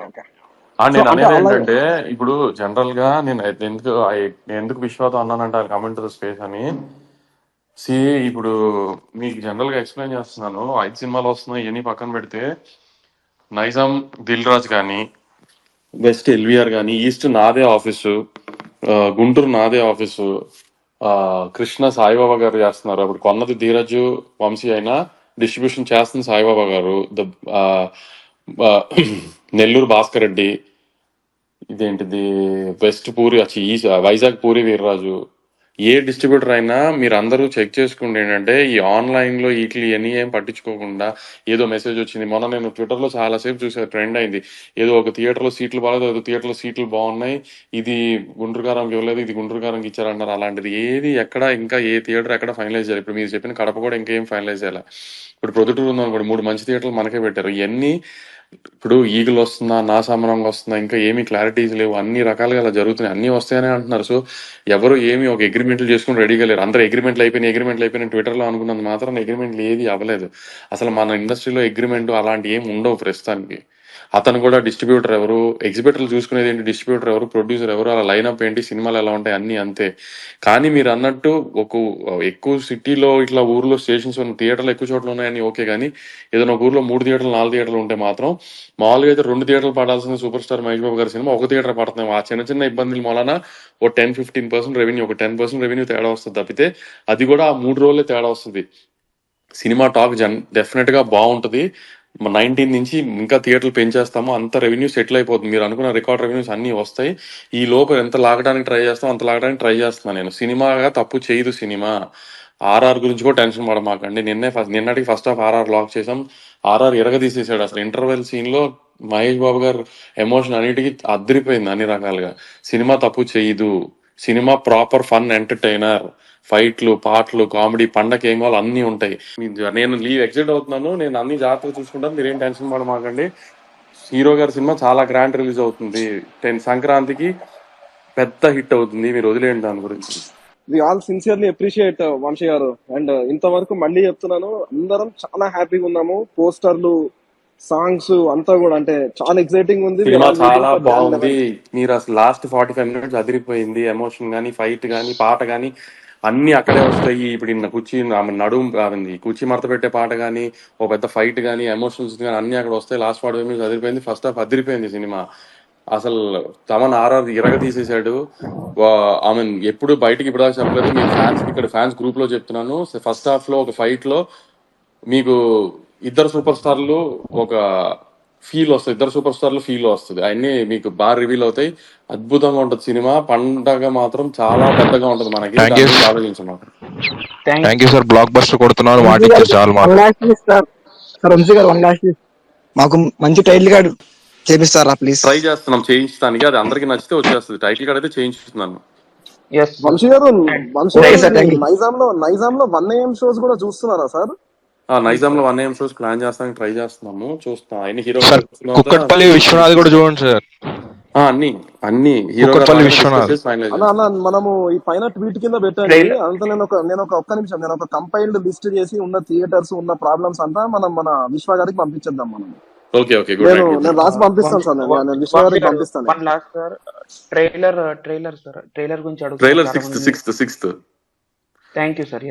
Okay. So నేను అంటే అనేది అలా ఏంటంటే ఇప్పుడు జనరల్ గా నేను ఎందుకు విశ్వాసం అన్నానంటే అది కమెంట్ ద స్పేస్ అని సి ఇప్పుడు మీకు జనరల్ గా ఎక్స్ప్లెయిన్ చేస్తున్నాను. 5 సినిమాలు వస్తున్నాయి ఇవన్నీ పక్కన పెడితే నైజాం దిల్ రాజు కానీ, వెస్ట్ ఎల్విఆర్ కానీ, ఈస్ట్ నాదే ఆఫీసు, గుంటూరు నాదే ఆఫీసు, కృష్ణ సాయిబాబా గారు చేస్తున్నారు. అప్పుడు కొన్నది ధీరజ్ వంశీ అయినా డిస్ట్రిబ్యూషన్ చేస్తుంది సాయిబాబా గారు. ఆ, ఆ, నెల్లూరు భాస్కర్ రెడ్డి, ఇదేంటిది వెస్ట్ పూరి వైజాగ్ పూరి వీర్రాజు. ఏ డిస్ట్రిబ్యూటర్ అయినా మీరు అందరూ చెక్ చేసుకుంటే ఏంటంటే ఈ ఆన్లైన్ లో వీటిని ఇవన్నీ ఏం పట్టించుకోకుండా ఏదో మెసేజ్ వచ్చింది. మొన్న నేను ట్విట్టర్ లో చాలాసేపు చూసాను, ట్రెండ్ అయింది. ఏదో ఒక థియేటర్ లో సీట్లు బాగాలేదు, ఒక థియేటర్ లో సీట్లు బాగున్నాయి, ఇది గుంటూరు గారంకి ఇవ్వలేదు, ఇది గుంటూరు గారంకి ఇచ్చారన్నారు. అలాంటిది ఏది ఎక్కడ ఇంకా ఏ థియేటర్ ఎక్కడ ఫైనలైజ్ చేయాలి. ఇప్పుడు మీరు చెప్పిన కడప కూడా ఇంకేం ఫైనలైజ్ చేయాలి. ఇప్పుడు ప్రొద్దుటూరు ఉందని కూడా 3 మంచి థియేటర్లు మనకే పెట్టారు. ఇవన్నీ ఇప్పుడు ఈగలు వస్తుందా, నా సమరంగా వస్తుందా, ఇంకా ఏమీ క్లారిటీస్ లేవు. అన్ని రకాలుగా అలా జరుగుతున్నాయి. అన్ని వస్తాయనే అంటున్నారు. సో ఎవరు ఏమి ఒక అగ్రిమెంట్లు చేసుకుని రెడీగా లేరు. అందరూ అగ్రిమెంట్లు అయిపోయిన ట్విట్టర్లో అనుకున్నది మాత్రం అగ్రిమెంట్లు ఏది అవ్వలేదు. అసలు మన ఇండస్ట్రీలో అగ్రిమెంట్ అలాంటి ఏమి ఉండవు ప్రస్తుతానికి. అతను కూడా డిస్ట్రిబ్యూటర్ ఎవరు, ఎగ్జిబిటర్లు చూసుకునేది ఏంటి, డిస్ట్రిబ్యూటర్ ఎవరు, ప్రొడ్యూసర్ ఎవరు, అలా లైనప్ ఏంటి, సినిమాలు ఎలా ఉంటాయి, అన్ని అంతే. కానీ మీరు అన్నట్టు ఎక్కువ సిటీలో ఇట్లా ఊర్లో స్టేషన్స్ ఉన్న థియేటర్లు ఎక్కువ చోట్ల ఉన్నాయని ఓకే. కానీ ఏదైనా ఒక ఊర్లో 3 థియేటర్లు 4 థియేటర్లు ఉంటే మాత్రం మామూలుగా అయితే 2 థియేటర్లు పడాల్సిన సూపర్ స్టార్ మహేష్ బాబు గారి సినిమా ఒక థియేటర్ పడుతున్నాయి. ఆ చిన్న చిన్న ఇబ్బందుల మూలన ఓ 10-15% రెవెన్యూ, ఒక 10% రెవెన్యూ తేడా వస్తుంది తప్పితే అది కూడా ఆ 3 రోజులే తేడా వస్తుంది. సినిమా టాక్ డెఫినెట్ గా బాగుంటది. 19 నుంచి ఇంకా థియేటర్లు పెంచేస్తాము, అంత రెవెన్యూ సెటిల్ అయిపోతుంది. మీరు అనుకున్న రికార్డ్ రెవెన్యూస్ అన్ని వస్తాయి. ఈ లోపు ఎంత లాగడానికి ట్రై చేస్తాం అంత లాగడానికి ట్రై చేస్తున్నాను నేను. సినిమాగా తప్పు చేయదు సినిమా. ఆర్ఆర్ గురించి కూడా టెన్షన్ పడమాకండి. నిన్నటికి ఫస్ట్ హాఫ్ ఆర్ఆర్ లాక్ చేసాం. ఆర్ఆర్ ఎరగదీసేసాడు. అసలు ఇంటర్వెల్ సీన్ లో మహేష్ బాబు గారు ఎమోషన్ అన్నిటికీ అదిరిపోయింది అన్ని రకాలుగా. సినిమా తప్పు చేయదు. Cinema proper fun entertainer. ఫైట్లు, పాటలు, కామెడీ, పండగ ఏం కావాలి అన్ని ఉంటాయి. నేను ఎక్సైట్ అవుతున్నాను. నేను అన్ని జాగ్రత్తగా చూసుకుంటాను. మీరేం టెన్షన్ పడమాకండి. హీరో గారి సినిమా చాలా గ్రాండ్ రిలీజ్ అవుతుంది. సంక్రాంతికి పెద్ద హిట్ అవుతుంది. మీరు వదిలేయండి దాని గురించి. We all sincerely appreciate Vamsi గారు. అండ్ ఇంతవరకు మళ్ళీ చెప్తున్నాను, అందరం చాలా హ్యాపీగా ఉన్నాము. పోస్టర్లు, సాంగ్స్ అంతా కూడా అంటే చాలా ఎక్సైటింగ్ ఉంది. సినిమా చాలా బాగుంది. మీరు అసలు లాస్ట్ 45 మినిట్స్ అదిరిపోయింది. ఎమోషన్ గానీ, ఫైట్ గానీ, పాట గానీ అన్ని అక్కడే వస్తాయి. ఇప్పుడు ఆమె కుర్చీ మడత పెట్టే పాట గానీ, ఓ పెద్ద ఫైట్ గానీ, ఎమోషన్స్ గానీ అన్ని అక్కడ వస్తాయి. లాస్ట్ 45 మినిట్స్ అదిరిపోయింది. ఫస్ట్ హాఫ్ అదిరిపోయింది సినిమా. అసలు తమన్ ఆర్ఆర్ ఇరగ తీసేశాడు. ఆమె ఎప్పుడు బయటికి ఇప్పుడు దాకా చెప్పలేదు. మీ ఫ్యాన్స్ ఇక్కడ ఫ్యాన్స్ గ్రూప్ లో చెప్తున్నాను. ఫస్ట్ హాఫ్ లో ఒక ఫైట్ లో మీకు ఇద్దరు సూపర్ స్టార్లు ఒక ఫీల్ వస్తుంది. ఇద్దరు సూపర్ స్టార్లు ఫీల్ వస్తుంది. అవన్నీ మీకు బాగా రివీల్ అవుతాయి. అద్భుతంగా ఉంటుంది సినిమా. పండగ మాత్రం చాలా పెద్దగా ఉంటుంది మనకి. ఆలోచించమాట. Thank you sir. Blockbuster కొడుతున్నారు. మాట ఇచ్చారు చాలు. వంశీ గారు 1 లాస్ట్ మాకు మంచి టైటిల్ కార్డు చేపిస్తారా ప్లీజ్? ట్రై చేస్తున్నాం చేయించడానికి. అది అందరికి నచ్చితే వచ్చేస్తుంది. టైటిల్ కార్డ్ అయితే చేయించుతున్నాను. వంశీ గారు నైజాంలో 1 AM షోస్ కూడా చూస్తున్నారా సార్? నైజాం లో 1 AM షోస్ ప్లాన్ చేస్తానికి ట్రై చేస్తున్నాము. చూస్తాం. అన్ని హీరో కుక్కట్పల్లి విశ్వనాథ్ కూడా చూడండి సార్. అన్ని హీరో మనము ఈ పైన ట్వీట్ కింద పెట్టండి. అంతా నేను ఒక్క నిమిషం నేను ఒక కంపైల్డ్ లిస్ట్ చేసి ఉన్న థియేటర్స్ ఉన్న ప్రాబ్లమ్స్ అంతా మన విశ్వ గారికి పంపించేద్దాం. మనం నేను రాసి పంపిస్తాను సార్. నేను విశ్వ గారికి పంపిస్తాను. ట్రైలర్ గురించి అడుగుతాను. Trailer 6th. Thank you sir.